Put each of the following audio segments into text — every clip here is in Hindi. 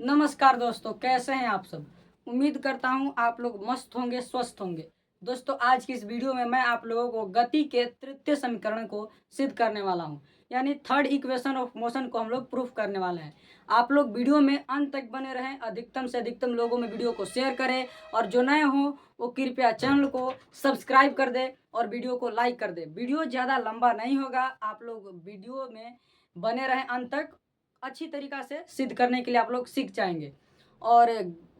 नमस्कार दोस्तों, कैसे हैं आप सब। उम्मीद करता हूं आप लोग मस्त होंगे, स्वस्थ होंगे। दोस्तों, आज की इस वीडियो में मैं आप लोगों को गति के तृतीय समीकरण को सिद्ध करने वाला हूं, यानी थर्ड इक्वेशन ऑफ मोशन को हम लोग प्रूफ करने वाले हैं। आप लोग वीडियो में अंत तक बने रहें, अधिकतम से अधिकतम लोगों में वीडियो को शेयर करें, और जो नए हों वो कृपया चैनल को सब्सक्राइब कर दे और वीडियो को लाइक कर दे। वीडियो ज़्यादा लंबा नहीं होगा, आप लोग वीडियो में बने रहें अंत तक। अच्छी तरीक़ा से सिद्ध करने के लिए आप लोग सीख जाएंगे। और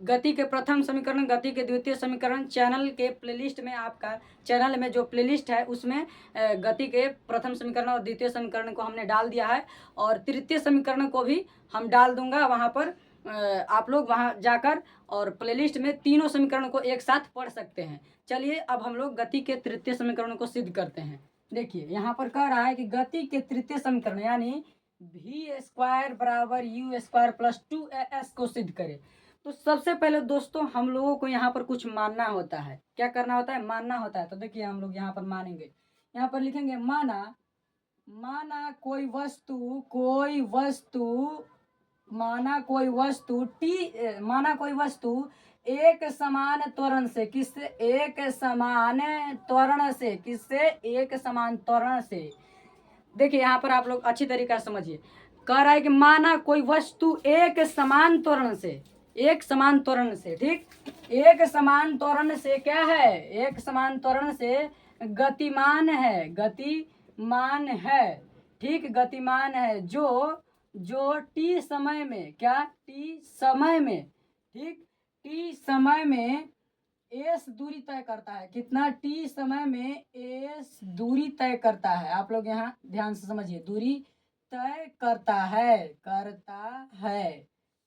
गति के प्रथम समीकरण, गति के द्वितीय समीकरण चैनल के प्लेलिस्ट में, आपका चैनल में जो प्लेलिस्ट है उसमें गति के प्रथम समीकरण और द्वितीय समीकरण को हमने डाल दिया है, और तृतीय समीकरण को भी हम डाल दूंगा वहाँ पर। आप लोग वहाँ जाकर और प्लेलिस्ट में तीनों समीकरण को एक साथ पढ़ सकते हैं। चलिए अब हम लोग गति के तृतीय समीकरण को सिद्ध करते हैं। देखिए यहाँ पर कह रहा है कि गति के तृतीय समीकरण यानी v² बराबर u² प्लस 2as को सिद्ध करें। तो सबसे पहले दोस्तों हम लोगों को यहाँ पर कुछ मानना होता है। क्या करना होता है? मानना होता है। तो देखिए हम लोग यहाँ पर मानेंगे, यहाँ पर लिखेंगे माना कोई वस्तु एक समान त्वरण से देखिए यहाँ पर आप लोग अच्छी तरीके से समझिए। कह रहा है कि माना कोई वस्तु एक समान त्वरण से, ठीक, एक समान त्वरण से क्या है? एक समान त्वरण से गतिमान है, ठीक, गतिमान है जो t समय में, क्या, t समय में, ठीक, t समय में s दूरी तय करता है। कितना? t समय में s दूरी तय करता है। आप लोग यहाँ ध्यान से समझिए, दूरी तय करता है,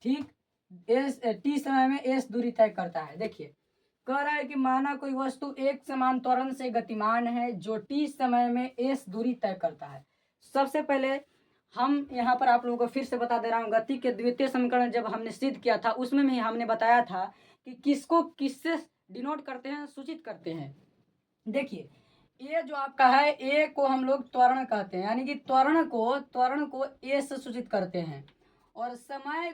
ठीक, t समय में s दूरी तय करता है। देखिए कह रहा है कि माना कोई वस्तु एक समान त्वरण से गतिमान है जो t समय में s दूरी तय करता है। सबसे पहले हम यहाँ पर आप लोगों को फिर से बता दे रहा हूँ, गति के द्वितीय समीकरण जब हमने सिद्ध किया था उसमें भी हमने बताया था कि किसको किससे डिनोट करते हैं, सूचित करते हैं। देखिए ये जो आपका है, ए को हम लोग त्वरण कहते हैं, यानी कि त्वरण को ए से सूचित करते हैं, और समय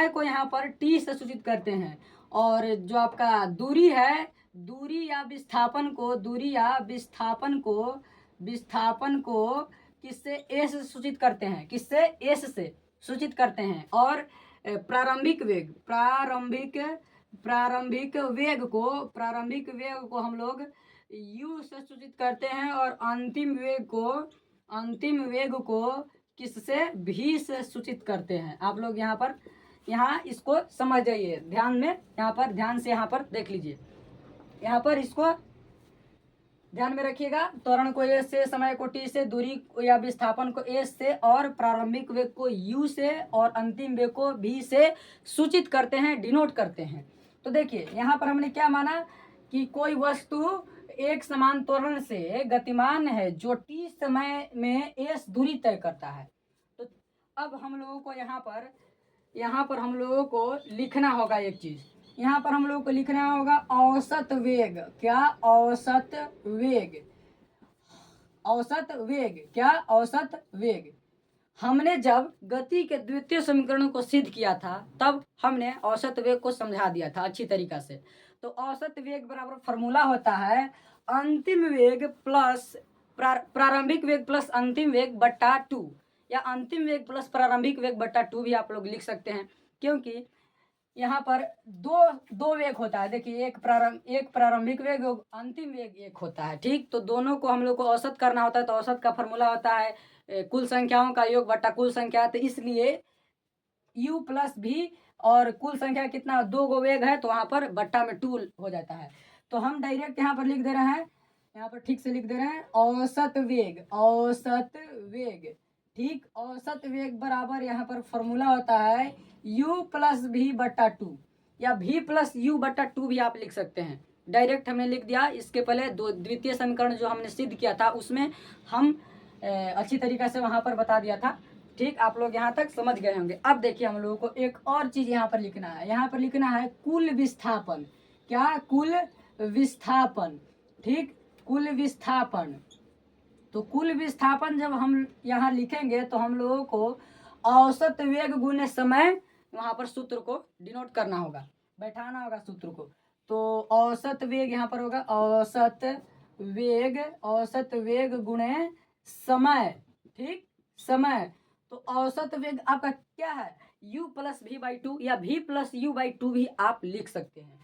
को यहाँ पर टी से सूचित करते हैं। और जो आपका दूरी है, दूरी या विस्थापन को किससे? एस से सूचित करते हैं। किससे? एस से सूचित करते हैं। और प्रारंभिक वेग को हम लोग u से सूचित करते हैं, और अंतिम वेग को किससे? v से सूचित करते हैं। आप लोग यहाँ इसको समझ जाइए ध्यान में, ध्यान से यहाँ पर देख लीजिए, यहाँ पर इसको ध्यान में रखिएगा। त्वरण को a से, समय को t से, दूरी या विस्थापन को s से, और प्रारंभिक वेग को u से, और अंतिम वेग को v से सूचित करते हैं, डिनोट करते हैं। तो देखिए यहाँ पर हमने क्या माना कि कोई वस्तु एक समान त्वरण से गतिमान है जो t समय में s दूरी तय करता है। तो अब हम लोगों को यहाँ पर हम लोगों को लिखना होगा एक चीज। यहाँ पर हम लोग को लिखना होगा औसत वेग। क्या? औसत वेग। हमने जब गति के द्वितीय समीकरण को सिद्ध किया था तब हमने औसत वेग को समझा दिया था अच्छी तरीका से। तो औसत वेग बराबर फॉर्मूला होता है अंतिम वेग प्लस प्रारंभिक वेग प्लस अंतिम वेग बट्टा 2, या अंतिम वेग प्लस प्रारंभिक वेग बट्टा 2 भी आप लोग लिख सकते हैं, क्योंकि यहाँ पर दो वेग होता है। देखिए एक प्रारंभिक वेग और अंतिम वेग एक होता है, ठीक। तो दोनों को हम लोग को औसत करना होता है, तो औसत का फॉर्मूला होता है कुल संख्याओं का योग बट्टा कुल संख्या। तो इसलिए u प्लस भी, और कुल संख्या कितना? 2 वेग है, तो वहाँ पर बट्टा में 2 हो जाता है। तो हम डायरेक्ट यहाँ पर लिख दे रहे हैं, यहाँ पर ठीक से लिख दे रहे हैं औसत वेग, ठीक। औसत वेग बराबर यहाँ पर फॉर्मूला होता है u प्लस भी बट्टा 2, या v प्लस u बट्टा 2 भी आप लिख सकते हैं। डायरेक्ट हमने लिख दिया। इसके पहले द्वितीय समीकरण जो हमने सिद्ध किया था उसमें हम अच्छी तरीके से वहाँ पर बता दिया था, ठीक। आप लोग यहाँ तक समझ गए होंगे। अब देखिए हम लोगों को एक और चीज़ यहाँ पर लिखना है। यहाँ पर लिखना है कुल विस्थापन। क्या? कुल विस्थापन, ठीक, कुल विस्थापन। तो कुल विस्थापन जब हम यहाँ लिखेंगे तो हम लोगों को औसत वेग गुने समय वहाँ पर सूत्र को डिनोट करना होगा, बैठाना होगा सूत्र को। तो औसत वेग यहाँ पर होगा औसत वेग गुणे समय, ठीक, समय। तो औसत वेग आपका क्या है, u plus v by two या v plus u by two भी आप लिख सकते हैं।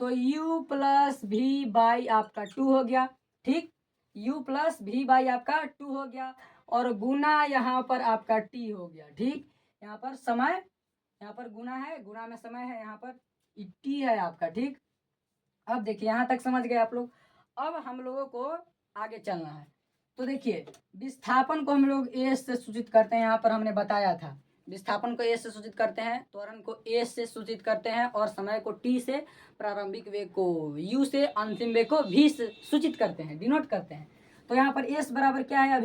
तो u प्लस वी बाई आपका 2 हो गया, ठीक, u प्लस वी बाई आपका 2 हो गया और गुना यहाँ पर आपका t हो गया, ठीक। यहाँ पर समय, यहाँ पर गुना है, गुना में समय है, यहाँ पर t है आपका, ठीक। अब देखिए यहाँ तक समझ गए आप लोग। अब हम लोगों को आगे चलना है। तो देखिए विस्थापन को हम लोग ए से सूचित करते हैं, यहाँ पर हमने बताया था विस्थापन को ए से सूचित करते हैं, त्वरण को ए से सूचित करते हैं और समय को टी से, प्रारंभिक वेग को यू से, अंतिम वेग को भी से सूचित करते हैं, डिनोट करते हैं। तो यहाँ पर एस बराबर क्या है,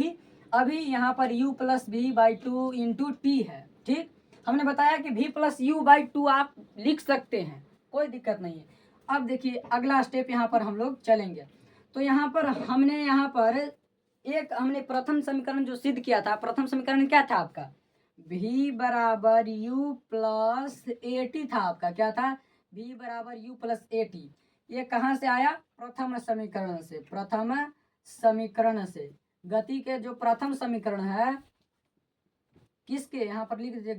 अभी यहाँ पर u plus v by two into t है, ठीक। हमने बताया कि v plus u by two आप लिख सकते हैं, कोई दिक्कत नहीं है। अब देखिए अगला स्टेप यहाँ पर हम लोग चलेंगे। तो यहाँ पर हमने प्रथम समीकरण जो सिद्ध किया था, प्रथम समीकरण क्या था आपका, v बराबर u प्लस ए टी था आपका, क्या था, v बराबर u प्लस ए टी। ये कहाँ से आया, प्रथम समीकरण से, प्रथम समीकरण से। गति के जो प्रथम समीकरण है, किसके, यहाँ पर लिख दीजिए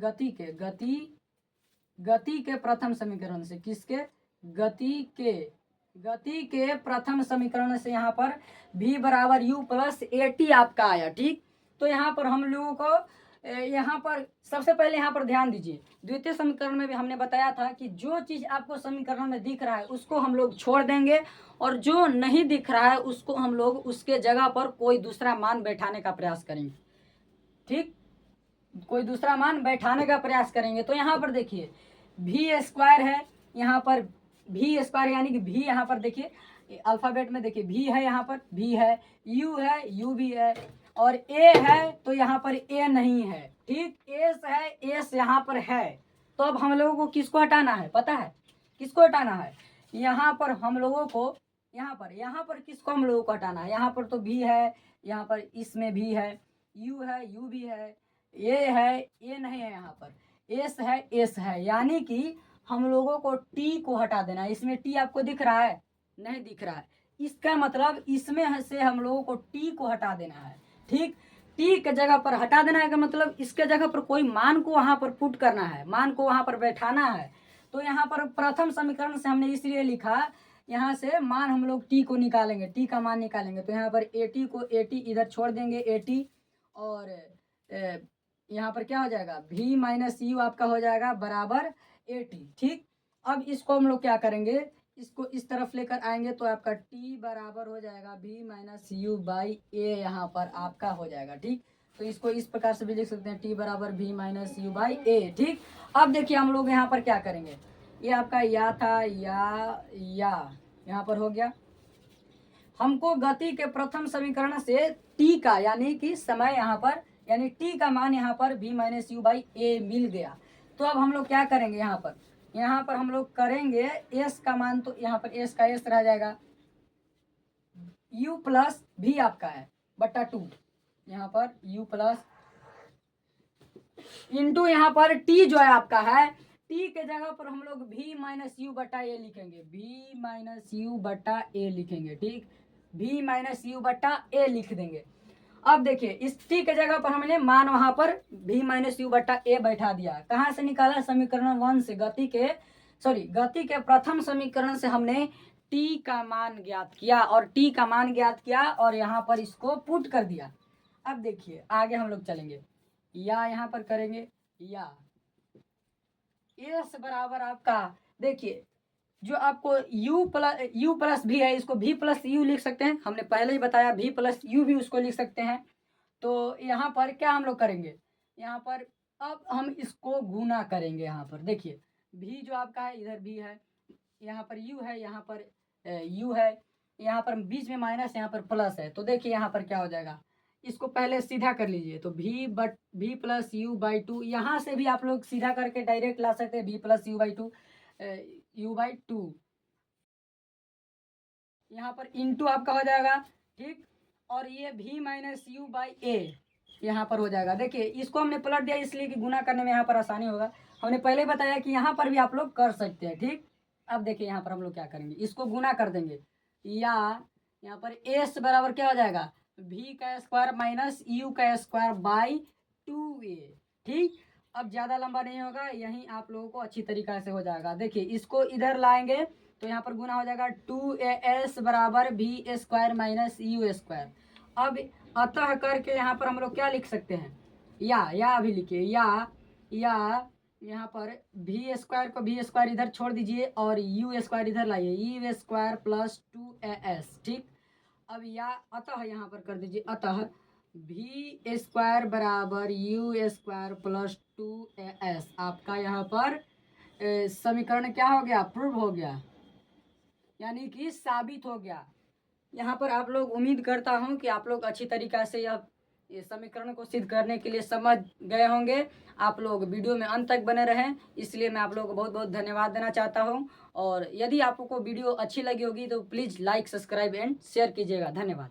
गति के प्रथम समीकरण से, किसके, गति के प्रथम समीकरण से यहाँ पर v बराबर u प्लस ए टी आपका आया, ठीक। तो यहाँ पर हम लोगों को यहाँ पर सबसे पहले यहाँ पर ध्यान दीजिए, द्वितीय समीकरण में भी हमने बताया था कि जो चीज़ आपको समीकरण में दिख रहा है उसको हम लोग छोड़ देंगे और जो नहीं दिख रहा है उसको हम लोग उसके जगह पर कोई दूसरा मान बैठाने का प्रयास करेंगे, ठीक, कोई दूसरा मान बैठाने का प्रयास करेंगे। तो यहाँ पर देखिए v स्क्वायर है, यहाँ पर v स्क्वायर यानी कि v यहाँ पर देखिए अल्फ़ाबेट में देखिए v है, यहाँ पर v है, u है, u भी है और a है, तो यहाँ पर a नहीं है, ठीक, s है, s यहाँ पर है। तो अब हम लोगों को किसको हटाना है, पता है किसको हटाना है, यहाँ पर हम लोगों को यहाँ पर किसको हम लोगों को हटाना है, यहाँ पर तो v है, यहाँ पर इसमें v है, u है, u भी है, ये है, ये नहीं है, यहाँ पर एस है, एस है, यानी कि हम लोगों को टी को हटा देना है। इसमें टी आपको दिख रहा है, नहीं दिख रहा है, इसका मतलब इसमें से हम लोगों को टी को हटा देना है, ठीक। टी के जगह पर हटा देना है का मतलब इसके जगह पर कोई मान को वहाँ पर पुट करना है, मान को वहाँ पर बैठाना है। तो यहाँ पर प्रथम समीकरण से हमने इसलिए लिखा, यहाँ से मान हम लोग टी को निकालेंगे, टी का मान निकालेंगे। तो यहाँ पर ए टी को, ए टी इधर छोड़ देंगे, ए टी, और यहाँ पर क्या हो जाएगा, v माइनस यू आपका हो जाएगा बराबर ए टी, ठीक। अब इसको हम लोग क्या करेंगे, इसको इस तरफ लेकर आएंगे तो आपका t बराबर हो जाएगा v माइनस यू बाई ए, यहाँ पर आपका हो जाएगा, ठीक। तो इसको इस प्रकार से भी लिख सकते हैं, t बराबर v माइनस यू बाई ए, ठीक। अब देखिए हम लोग यहाँ पर क्या करेंगे, ये आपका या था, या यहाँ पर हो गया। हमको गति के प्रथम समीकरण से t का यानी कि समय यहाँ पर, यानी t का मान यहाँ पर v माइनस यू बाई ए मिल गया। तो अब हम लोग क्या करेंगे, यहाँ पर हम लोग करेंगे s का मान, तो यहाँ पर s का s रह जाएगा, u प्लस v आपका है बट्टा 2, यहाँ पर u प्लस इंटू यहाँ पर t जो है आपका है, t के जगह पर हम लोग v माइनस यू बट्टा ए लिखेंगे, v माइनस यू बट्टा ए लिखेंगे, ठीक, v माइनस यू बट्टा ए लिख देंगे। अब देखिए इस t के जगह पर हमने मान वहां पर v माइनस यू बट्टा ए बैठा दिया। कहाँ से निकाला, समीकरण 1 से, गति के प्रथम समीकरण से हमने t का मान ज्ञात किया और t का मान ज्ञात किया और यहाँ पर इसको पुट कर दिया। अब देखिए आगे हम लोग चलेंगे, या यहाँ पर करेंगे, या s बराबर आपका, देखिए जो आपको u प्लस भी है, इसको v प्लस यू लिख सकते हैं, हमने पहले ही बताया v प्लस यू भी उसको लिख सकते हैं। तो यहाँ पर क्या हम लोग करेंगे, यहाँ पर अब हम इसको गुना करेंगे। यहाँ पर देखिए v जो आपका है इधर v है, यहाँ पर u है, यहाँ पर u है, यहाँ पर बीच में माइनस, यहाँ पर प्लस है। तो देखिए यहाँ पर क्या हो जाएगा, इसको पहले सीधा कर लीजिए, तो v plus u by to, यहाँ से भी आप लोग सीधा करके डायरेक्ट ला सकते हैं, v plus u by to, you by to, यहाँ पर इंटू आपका हो जाएगा, ठीक, और ये v माइनस यू बाई ए यहाँ पर हो जाएगा। देखिए इसको हमने पलट दिया इसलिए कि गुना करने में यहाँ पर आसानी होगा, हमने पहले बताया कि यहाँ पर भी आप लोग कर सकते हैं। ठीक, अब देखिए यहाँ पर हम लोग क्या करेंगे, इसको गुना कर देंगे, या यहाँ पर एस बराबर क्या हो जाएगा, भी का स्क्वायर माइनस यू का स्क्वायर बाई 2a। ठीक, अब ज़्यादा लंबा नहीं होगा, यहीं आप लोगों को अच्छी तरीक़ा से हो जाएगा। देखिए इसको इधर लाएंगे तो यहाँ पर गुना हो जाएगा 2as बराबर भी स्क्वायर माइनस यू स्क्वायर। अब अतः करके यहाँ पर हम लोग क्या लिख सकते हैं, या भी लिखिए, या यहाँ पर भी स्क्वायर को भी स्क्वायर इधर छोड़ दीजिए और यू स्क्वायर इधर लाइए, यू स्क्वायर प्लस 2as। ठीक, अब या अतः यहाँ पर कर दीजिए, अतः भी स्क्वायर बराबर यू स्क्वायर प्लस 2as। आपका यहाँ पर समीकरण क्या हो गया, प्रूव हो गया, यानी कि साबित हो गया। यहाँ पर आप लोग, उम्मीद करता हूँ कि आप लोग अच्छी तरीक़ा से ये समीकरण को सिद्ध करने के लिए समझ गए होंगे। आप लोग वीडियो में अंत तक बने रहें, इसलिए मैं आप लोगों को बहुत बहुत धन्यवाद देना चाहता हूँ। और यदि आपको वीडियो अच्छी लगी होगी तो please like, subscribe and share कीजिएगा। धन्यवाद।